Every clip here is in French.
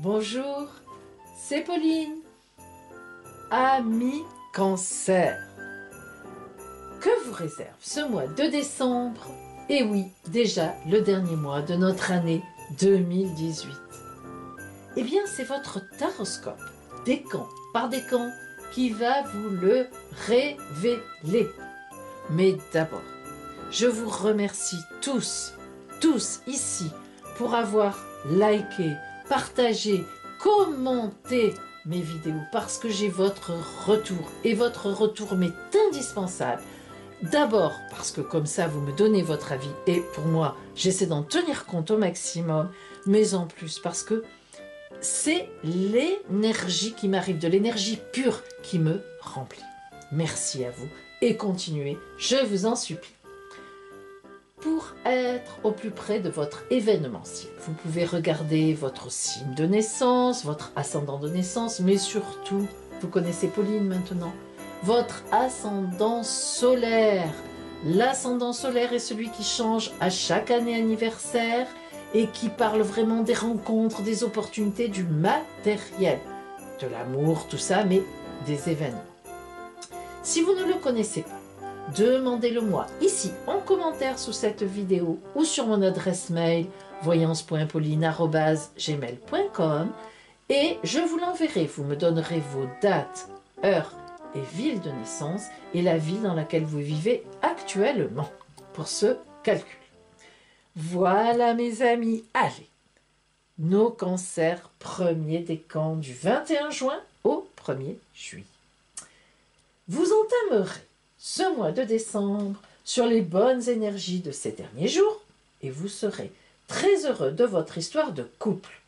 Bonjour, c'est Pauline. Ami Cancer, que vous réserve ce mois de décembre? Et oui, déjà le dernier mois de notre année 2018. Eh bien, c'est votre taroscope, décan par décan, qui va vous le révéler. Mais d'abord, je vous remercie tous ici pour avoir liké, partagé, commenté mes vidéos parce que j'ai votre retour et votre retour m'est indispensable. D'abord parce que comme ça vous me donnez votre avis et pour moi j'essaie d'en tenir compte au maximum, mais en plus parce que c'est l'énergie qui m'arrive, de l'énergie pure qui me remplit. Merci à vous et continuez, je vous en supplie. Pour être au plus près de votre événementiel, vous pouvez regarder votre signe de naissance, votre ascendant de naissance, mais surtout, vous connaissez Pauline maintenant, votre ascendant solaire. L'ascendant solaire est celui qui change à chaque année anniversaire et qui parle vraiment des rencontres, des opportunités, du matériel, de l'amour, tout ça, mais des événements. Si vous ne le connaissez pas, demandez-le-moi ici en commentaire sous cette vidéo ou sur mon adresse mail voyance.pauline@gmail.com et je vous l'enverrai. Vous me donnerez vos dates, heures et villes de naissance et la ville dans laquelle vous vivez actuellement pour ce calcul. Voilà mes amis, allez, nos cancers premier décan du 21 juin au 1er juillet. Vous entamerez ce mois de décembre sur les bonnes énergies de ces derniers jours et vous serez très heureux de votre histoire de couple.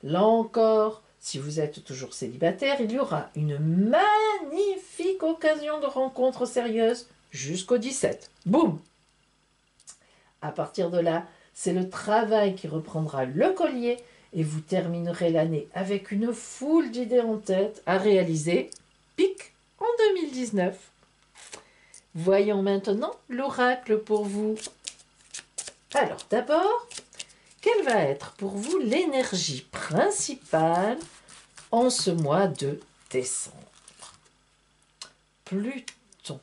Là encore, si vous êtes toujours célibataire, il y aura une magnifique occasion de rencontre sérieuse jusqu'au 17. Boum! À partir de là, c'est le travail qui reprendra le collier et vous terminerez l'année avec une foule d'idées en tête à réaliser. Pic en 2019. Voyons maintenant l'oracle pour vous. Alors d'abord, quelle va être pour vous l'énergie principale en ce mois de décembre? Pluton.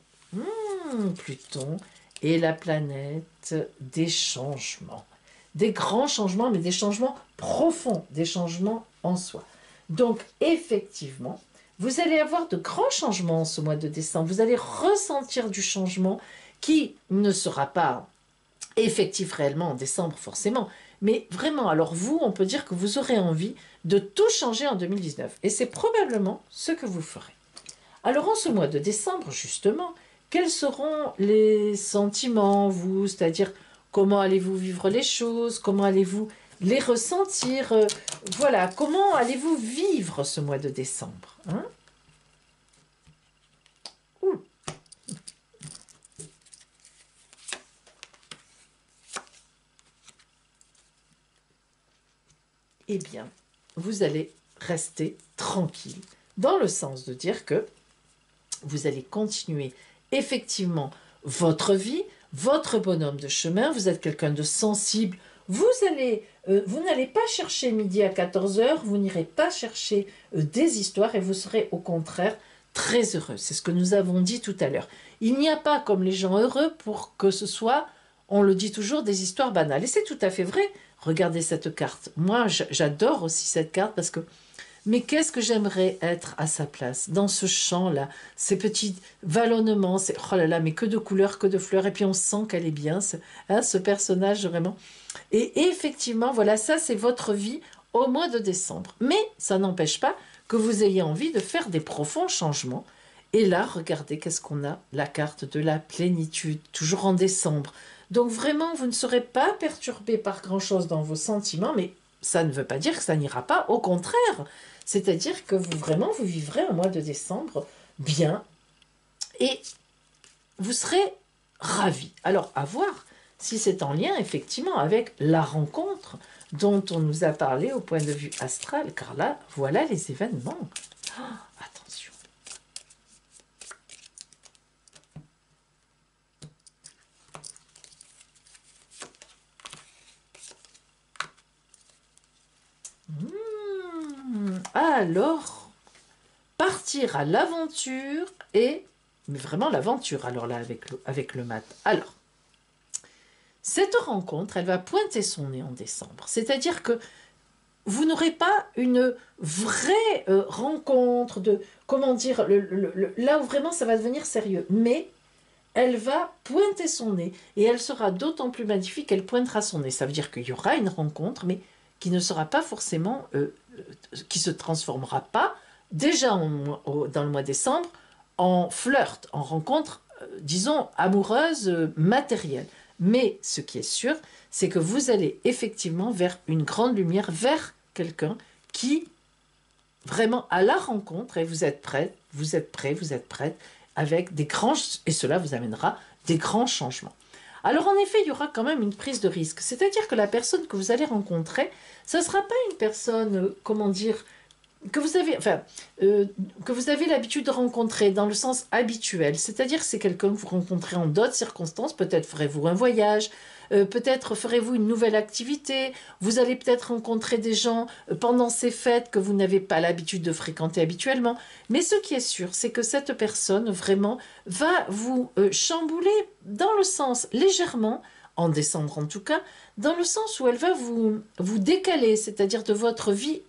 Pluton est la planète des changements. Des grands changements, mais des changements profonds, des changements en soi. Donc effectivement, vous allez avoir de grands changements ce mois de décembre. Vous allez ressentir du changement qui ne sera pas effectif réellement en décembre forcément. Mais vraiment, alors vous, on peut dire que vous aurez envie de tout changer en 2019. Et c'est probablement ce que vous ferez. Alors en ce mois de décembre, justement, quels seront les sentiments, vous? C'est-à-dire, comment allez-vous vivre les choses? Comment allez-vous les ressentir? Voilà, comment allez-vous vivre ce mois de décembre, hein? Eh bien, vous allez rester tranquille, dans le sens de dire que vous allez continuer effectivement votre vie, votre bonhomme de chemin, vous êtes quelqu'un de sensible, vous n'allez pas chercher midi à 14 heures, vous n'irez pas chercher des histoires et vous serez au contraire très heureux. C'est ce que nous avons dit tout à l'heure. Il n'y a pas comme les gens heureux pour que ce soit, on le dit toujours, des histoires banales. Et c'est tout à fait vrai. Regardez cette carte. Moi, j'adore aussi cette carte parce que mais qu'est-ce que j'aimerais être à sa place, dans ce champ-là, ces petits vallonnements, oh là là, mais que de couleurs, que de fleurs, et puis on sent qu'elle est bien, ce personnage vraiment. Et effectivement, voilà, ça c'est votre vie au mois de décembre. Mais ça n'empêche pas que vous ayez envie de faire des profonds changements. Et là, regardez, qu'est-ce qu'on a? La carte de la plénitude, toujours en décembre. Donc vraiment, vous ne serez pas perturbé par grand-chose dans vos sentiments, mais ça ne veut pas dire que ça n'ira pas, au contraire. C'est-à-dire que vous vivrez un mois de décembre bien et vous serez ravis. Alors, à voir si c'est en lien effectivement avec la rencontre dont on nous a parlé au point de vue astral, car là, voilà les événements. Oh, attention. alors partir à l'aventure mais vraiment l'aventure, alors là, avec le mat. Alors, cette rencontre, elle va pointer son nez en décembre. C'est-à-dire que vous n'aurez pas une vraie rencontre de, comment dire, là où vraiment ça va devenir sérieux. Mais elle va pointer son nez et elle sera d'autant plus magnifique qu'elle pointera son nez. Ça veut dire qu'il y aura une rencontre, mais qui ne sera pas forcément, qui se transformera pas déjà dans le mois de décembre en flirt, en rencontre, disons, amoureuse, matérielle. Mais ce qui est sûr, c'est que vous allez effectivement vers une grande lumière, vers quelqu'un qui vraiment à la rencontre, et vous êtes prêt, vous êtes prêt, vous êtes prête, avec des grands, et cela vous amènera des grands changements. Alors en effet, il y aura quand même une prise de risque, c'est-à-dire que la personne que vous allez rencontrer, ce ne sera pas une personne, comment dire, que vous avez l'habitude de rencontrer dans le sens habituel, c'est-à-dire c'est quelqu'un que vous rencontrez en d'autres circonstances, peut-être ferez-vous un voyage, peut-être ferez-vous une nouvelle activité, vous allez peut-être rencontrer des gens pendant ces fêtes que vous n'avez pas l'habitude de fréquenter habituellement, mais ce qui est sûr, c'est que cette personne vraiment va vous chambouler dans le sens légèrement, en décembre en tout cas, dans le sens où elle va vous décaler, c'est-à-dire de votre vie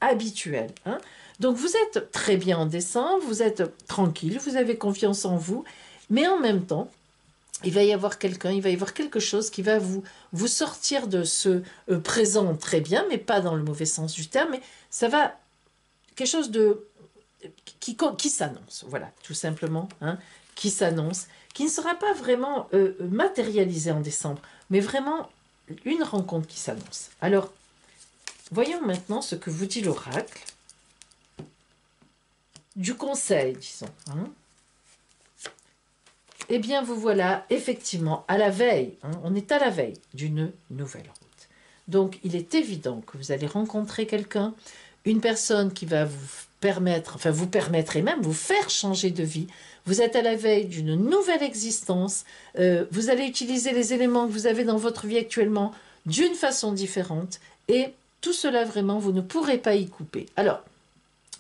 habituel. Hein. Donc vous êtes très bien en décembre, vous êtes tranquille, vous avez confiance en vous, mais en même temps, il va y avoir quelqu'un, il va y avoir quelque chose qui va vous sortir de ce présent très bien, mais pas dans le mauvais sens du terme, mais ça va quelque chose de qui s'annonce, voilà, tout simplement, hein, qui s'annonce, qui ne sera pas vraiment matérialisé en décembre, mais vraiment une rencontre qui s'annonce. Alors, voyons maintenant ce que vous dit l'oracle. Du conseil, disons. Hein. Eh bien, vous voilà effectivement à la veille. Hein, on est à la veille d'une nouvelle route. Donc, il est évident que vous allez rencontrer quelqu'un, une personne qui va vous permettre, enfin vous permettre et même vous faire changer de vie. Vous êtes à la veille d'une nouvelle existence. Vous allez utiliser les éléments que vous avez dans votre vie actuellement d'une façon différente et tout cela, vraiment, vous ne pourrez pas y couper. Alors,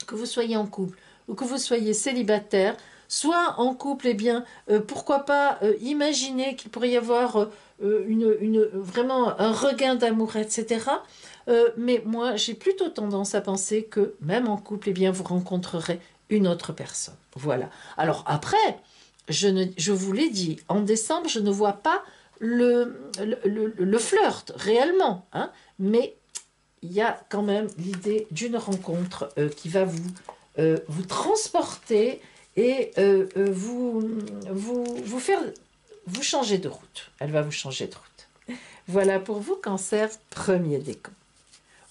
que vous soyez en couple ou que vous soyez célibataire, soit en couple, eh bien, pourquoi pas imaginer qu'il pourrait y avoir vraiment un regain d'amour, etc. Mais moi, j'ai plutôt tendance à penser que, même en couple, eh bien, vous rencontrerez une autre personne. Voilà. Alors après, je vous l'ai dit, en décembre, je ne vois pas le flirt réellement, hein, mais il y a quand même l'idée d'une rencontre qui va vous transporter et vous faire vous changer de route. Elle va vous changer de route. Voilà pour vous, Cancer, premier décan.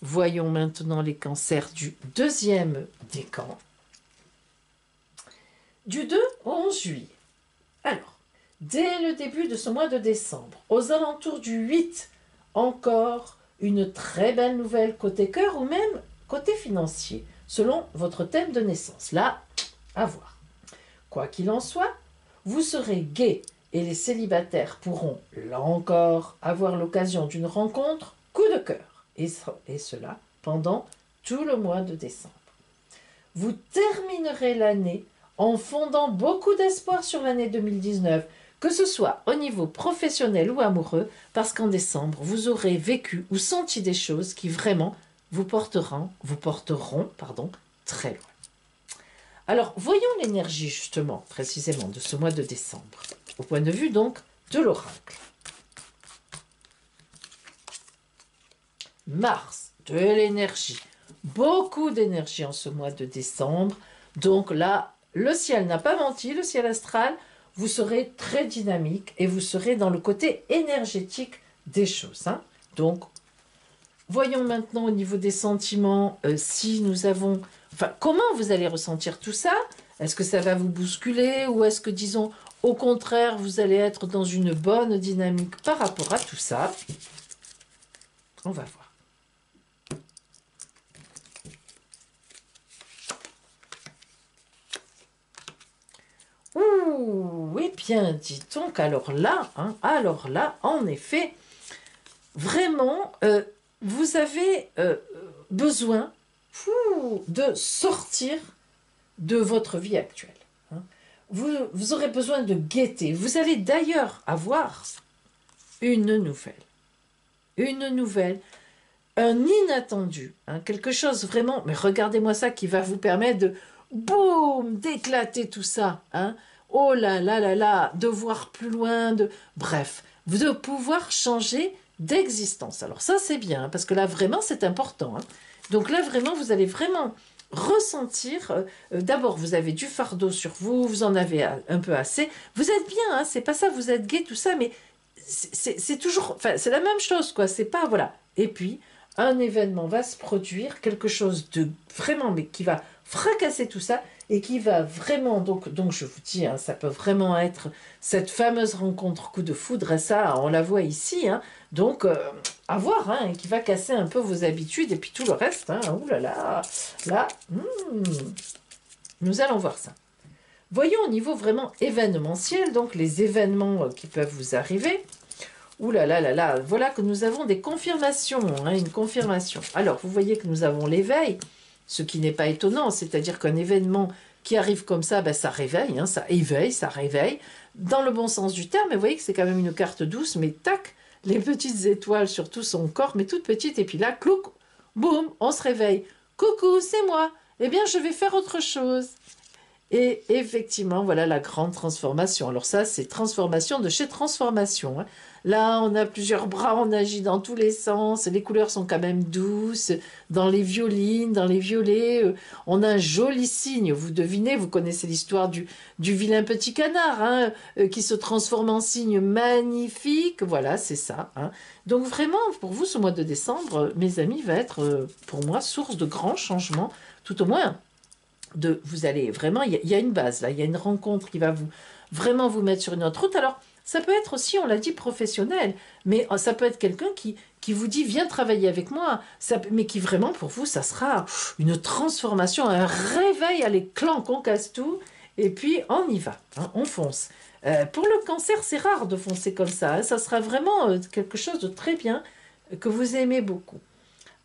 Voyons maintenant les cancers du deuxième décan. Du 2 au 11 juillet. Alors, dès le début de ce mois de décembre, aux alentours du 8, encore une très belle nouvelle côté cœur ou même côté financier, selon votre thème de naissance. Là, à voir. Quoi qu'il en soit, vous serez gai et les célibataires pourront, là encore, avoir l'occasion d'une rencontre coup de cœur. Et cela pendant tout le mois de décembre. Vous terminerez l'année en fondant beaucoup d'espoir sur l'année 2019, que ce soit au niveau professionnel ou amoureux, parce qu'en décembre, vous aurez vécu ou senti des choses qui vraiment vous porteront très loin. Alors, voyons l'énergie justement, précisément, de ce mois de décembre, au point de vue donc de l'oracle. Mars, de l'énergie, beaucoup d'énergie en ce mois de décembre, donc là, le ciel n'a pas menti, le ciel astral, vous serez très dynamique et vous serez dans le côté énergétique des choses. Hein. Donc, voyons maintenant au niveau des sentiments, si nous avons... Enfin, comment vous allez ressentir tout ça? Est-ce que ça va vous bousculer ou est-ce que, disons, au contraire, vous allez être dans une bonne dynamique par rapport à tout ça? On va voir. Ouh, oui bien, dis donc, alors là, en effet, vraiment, vous avez besoin, de sortir de votre vie actuelle. Hein. Vous aurez besoin de gaieté. Vous allez d'ailleurs avoir une nouvelle, un inattendu, hein, quelque chose vraiment, mais regardez-moi ça, qui va vous permettre de, boum, d'éclater tout ça. Hein. Oh là là là là, de voir plus loin, bref, de pouvoir changer d'existence. Alors ça, c'est bien, hein, parce que là, vraiment, c'est important. Hein. Donc là, vraiment, vous allez vraiment ressentir, d'abord, vous avez du fardeau sur vous, vous en avez un peu assez. Vous êtes bien, hein, c'est pas ça, vous êtes gai, tout ça, mais c'est toujours, enfin, c'est la même chose, quoi. C'est pas, voilà. Et puis, un événement va se produire, quelque chose de vraiment, mais qui va fracasser tout ça et qui va vraiment, donc je vous dis, hein, ça peut vraiment être cette fameuse rencontre coup de foudre, et ça, on la voit ici, hein, donc à voir, hein, qui va casser un peu vos habitudes et puis tout le reste, hein, ouh là, nous allons voir ça. Voyons au niveau vraiment événementiel, donc les événements qui peuvent vous arriver. Ouh là là là là, voilà que nous avons des confirmations, hein, une confirmation. Alors, vous voyez que nous avons l'éveil, ce qui n'est pas étonnant, c'est-à-dire qu'un événement qui arrive comme ça, ben, ça réveille, hein, ça éveille, ça réveille, dans le bon sens du terme, mais vous voyez que c'est quand même une carte douce, mais tac, les petites étoiles sur tout son corps, mais toutes petites, et puis là, clouc, boum, on se réveille. Coucou, c'est moi, eh bien, je vais faire autre chose. Et effectivement, voilà la grande transformation. Alors ça, c'est transformation de chez transformation. Hein. Là, on a plusieurs bras, on agit dans tous les sens. Les couleurs sont quand même douces. Dans les violines, dans les violets, on a un joli signe. Vous devinez, vous connaissez l'histoire du vilain petit canard, hein, qui se transforme en signe magnifique. Voilà, c'est ça. Hein. Donc vraiment, pour vous, ce mois de décembre, mes amis, va être, pour moi, source de grands changements, tout au moins vous allez vraiment, il y a une base là, il y a une rencontre qui va vraiment vous mettre sur une autre route. Alors, ça peut être aussi, on l'a dit, professionnel, mais ça peut être quelqu'un qui vous dit, viens travailler avec moi, mais qui vraiment, pour vous, ça sera une transformation, un réveil, allez, clank, on casse tout, et puis on y va, hein, on fonce. Pour le cancer, c'est rare de foncer comme ça, hein, ça sera vraiment quelque chose de très bien, que vous aimez beaucoup.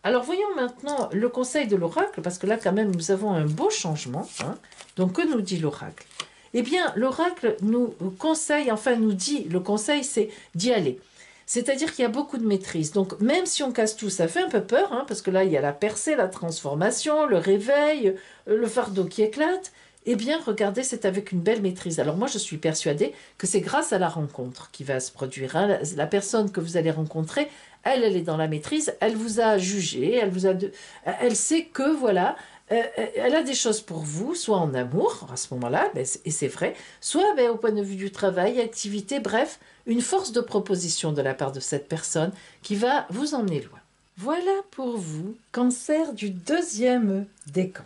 Alors voyons maintenant le conseil de l'oracle, parce que là quand même nous avons un beau changement. Hein. Donc que nous dit l'oracle? Eh bien l'oracle nous conseille, enfin nous dit, le conseil c'est d'y aller. C'est-à-dire qu'il y a beaucoup de maîtrise. Donc même si on casse tout, ça fait un peu peur, hein, parce que là il y a la percée, la transformation, le réveil, le fardeau qui éclate. Eh bien regardez, c'est avec une belle maîtrise. Alors moi je suis persuadée que c'est grâce à la rencontre qui va se produire. Hein. La personne que vous allez rencontrer, elle est dans la maîtrise, elle vous a jugé, elle sait que, voilà, elle a des choses pour vous, soit en amour, à ce moment-là, ben, et c'est vrai, soit ben, au point de vue du travail, activité, bref, une force de proposition de la part de cette personne qui va vous emmener loin. Voilà pour vous, cancer du deuxième décan.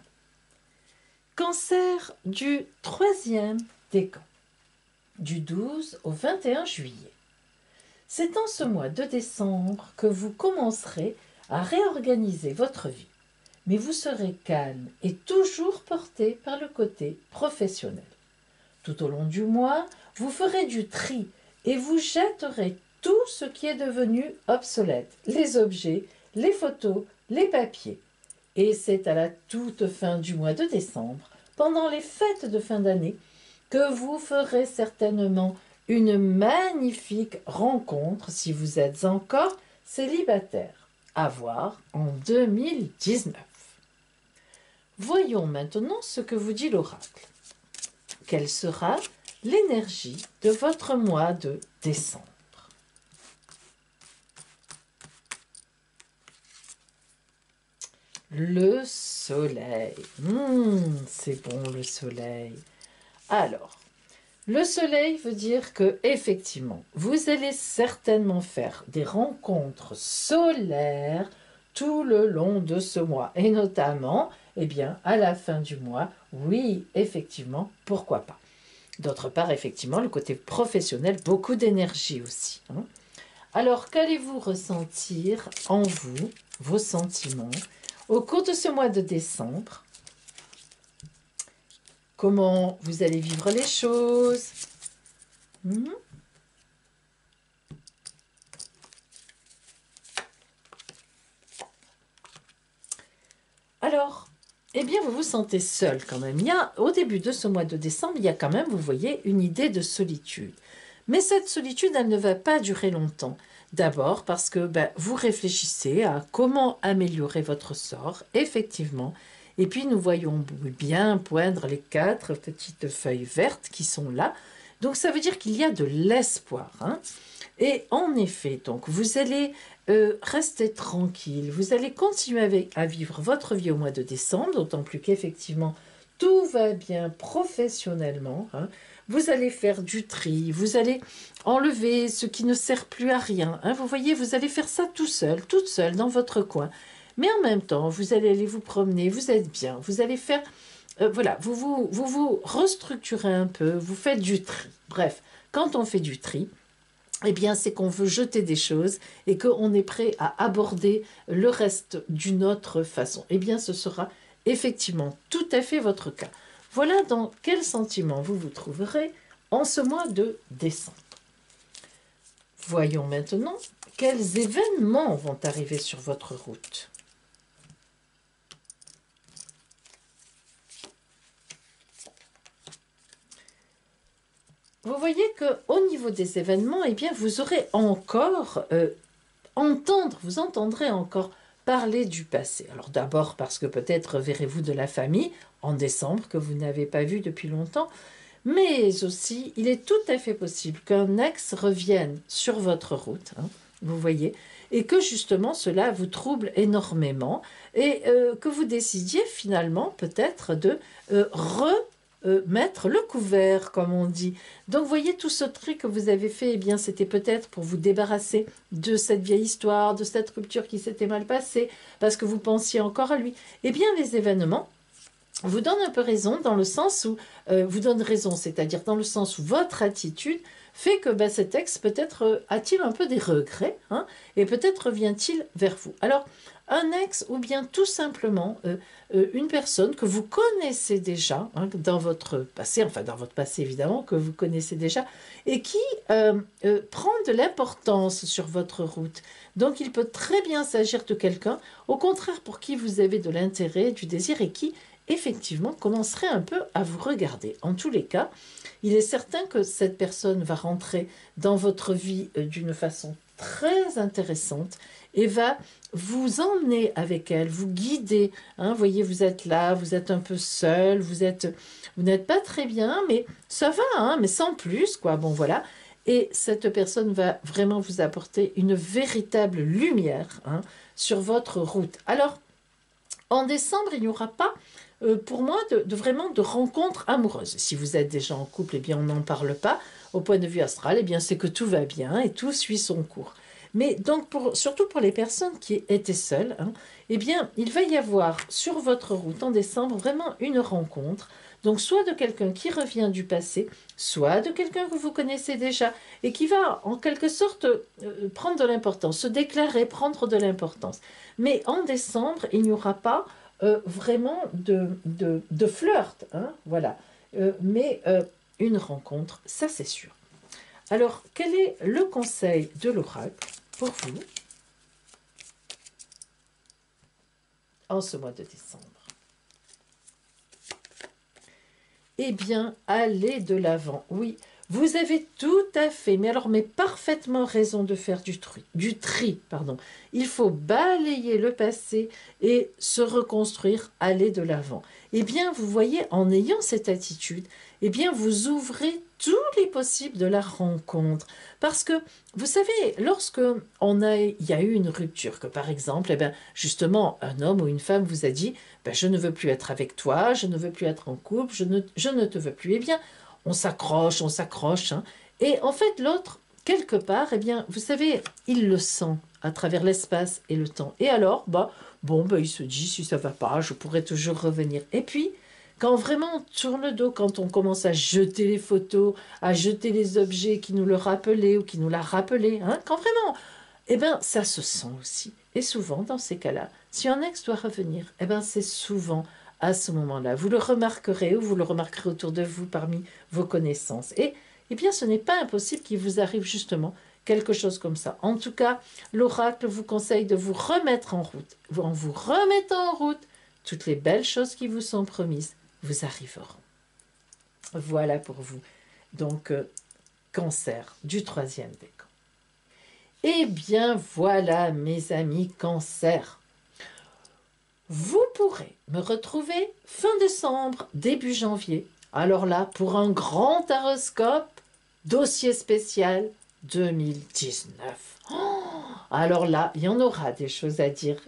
Cancer du troisième décan, du 12 au 21 juillet. C'est en ce mois de décembre que vous commencerez à réorganiser votre vie, mais vous serez calme et toujours porté par le côté professionnel. Tout au long du mois, vous ferez du tri et vous jetterez tout ce qui est devenu obsolète, les objets, les photos, les papiers. Et c'est à la toute fin du mois de décembre, pendant les fêtes de fin d'année, que vous ferez certainement une magnifique rencontre si vous êtes encore célibataire. À voir en 2019. Voyons maintenant ce que vous dit l'oracle. Quelle sera l'énergie de votre mois de décembre? Le soleil. C'est bon le soleil. Alors, le soleil veut dire que, effectivement, vous allez certainement faire des rencontres solaires tout le long de ce mois. Et notamment, eh bien, à la fin du mois, oui, effectivement, pourquoi pas. D'autre part, effectivement, le côté professionnel, beaucoup d'énergie aussi. Hein. Alors, qu'allez-vous ressentir en vous, vos sentiments, au cours de ce mois de décembre? Comment vous allez vivre les choses? Alors, eh bien, vous vous sentez seul quand même. Il y a, au début de ce mois de décembre, il y a quand même, vous voyez, une idée de solitude. Mais cette solitude, elle ne va pas durer longtemps. D'abord parce que vous réfléchissez à comment améliorer votre sort, effectivement. Et puis, nous voyons bien poindre les 4 petites feuilles vertes qui sont là. Donc, ça veut dire qu'il y a de l'espoir, hein. Et en effet, donc, vous allez rester tranquille, vous allez continuer à vivre votre vie au mois de décembre, d'autant plus qu'effectivement, tout va bien professionnellement, hein. Vous allez faire du tri, vous allez enlever ce qui ne sert plus à rien, hein. Vous voyez, vous allez faire ça tout seul, toute seule, dans votre coin. Mais en même temps, vous allez aller vous promener, vous êtes bien, vous allez faire... voilà, vous restructurez un peu, vous faites du tri. Bref, quand on fait du tri, eh bien, c'est qu'on veut jeter des choses et qu'on est prêt à aborder le reste d'une autre façon. Eh bien, ce sera effectivement tout à fait votre cas. Voilà dans quel sentiment vous vous trouverez en ce mois de décembre. Voyons maintenant quels événements vont arriver sur votre route. Vous voyez qu'au niveau des événements, eh bien, vous aurez encore vous entendrez encore parler du passé. Alors d'abord parce que peut-être verrez-vous de la famille en décembre que vous n'avez pas vu depuis longtemps, mais aussi il est tout à fait possible qu'un ex revienne sur votre route, hein, vous voyez, et que justement cela vous trouble énormément et que vous décidiez finalement peut-être de mettre le couvert, comme on dit. Donc, voyez, tout ce truc que vous avez fait, eh bien, c'était peut-être pour vous débarrasser de cette vieille histoire, de cette rupture qui s'était mal passée, parce que vous pensiez encore à lui. Eh bien, les événements vous donnent un peu raison, dans le sens où, vous donnent raison, c'est-à-dire dans le sens où votre attitude fait que cet ex, peut-être a-t-il un peu des regrets, hein, et peut-être revient-il vers vous. Alors, un ex ou bien tout simplement une personne que vous connaissez déjà, hein, dans votre passé, enfin dans votre passé évidemment, que vous connaissez déjà, et qui prend de l'importance sur votre route. Donc il peut très bien s'agir de quelqu'un, au contraire pour qui vous avez de l'intérêt, du désir, et qui effectivement commencerait un peu à vous regarder. En tous les cas, il est certain que cette personne va rentrer dans votre vie d'une façon très intéressante et va vous emmener avec elle, vous guider. Hein, vous voyez, vous êtes là, vous êtes un peu seul, vous n'êtes pas très bien, mais ça va, hein, mais sans plus, quoi. Bon, voilà. Et cette personne va vraiment vous apporter une véritable lumière, hein, sur votre route. Alors, en décembre, il n'y aura pas, pour moi, vraiment de rencontres amoureuses. Si vous êtes déjà en couple, eh bien, on n'en parle pas. Au point de vue astral, eh bien, c'est que tout va bien et tout suit son cours. Mais donc, surtout pour les personnes qui étaient seules, hein, eh bien, il va y avoir sur votre route en décembre vraiment une rencontre. Donc, soit de quelqu'un qui revient du passé, soit de quelqu'un que vous connaissez déjà et qui va, en quelque sorte, prendre de l'importance, se déclarer, prendre de l'importance. Mais en décembre, il n'y aura pas vraiment de flirt, hein, voilà. Mais une rencontre, ça c'est sûr. Alors, quel est le conseil de l'oracle pour vous en ce mois de décembre? Eh bien, allez de l'avant. Oui, vous avez tout à fait, mais parfaitement raison de faire du tri, pardon. Il faut balayer le passé et se reconstruire, aller de l'avant. Eh bien, vous voyez, en ayant cette attitude, eh bien, vous ouvrez tous les possibles de la rencontre. Parce que, vous savez, il y a eu une rupture, que par exemple, eh bien, justement, un homme ou une femme vous a dit, je ne veux plus être avec toi, je ne veux plus être en couple, je ne te veux plus. Eh bien, on s'accroche, hein. Et en fait, l'autre, quelque part, eh bien, vous savez, il le sent à travers l'espace et le temps. Et alors, il se dit, si ça va pas, je pourrais toujours revenir. Et puis, quand vraiment on tourne le dos, quand on commence à jeter les photos, à jeter les objets qui nous le rappelaient ou qui nous l'a rappelé, hein, quand vraiment, eh bien, ça se sent aussi. Et souvent, dans ces cas-là, si un ex doit revenir, eh bien, c'est souvent à ce moment-là. Vous le remarquerez ou vous le remarquerez autour de vous parmi vos connaissances. Et eh bien, ce n'est pas impossible qu'il vous arrive justement quelque chose comme ça. En tout cas, l'oracle vous conseille de vous remettre en route. En vous remettant en route, toutes les belles choses qui vous sont promises vous arriveront. Voilà pour vous. Donc, Cancer du 3e décan. Eh bien voilà, mes amis Cancer. Vous pourrez me retrouver fin décembre, début janvier. Alors là, pour un grand horoscope, dossier spécial 2019. Alors là, il y en aura des choses à dire.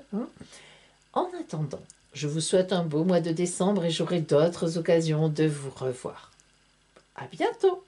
En attendant, je vous souhaite un beau mois de décembre et j'aurai d'autres occasions de vous revoir. À bientôt!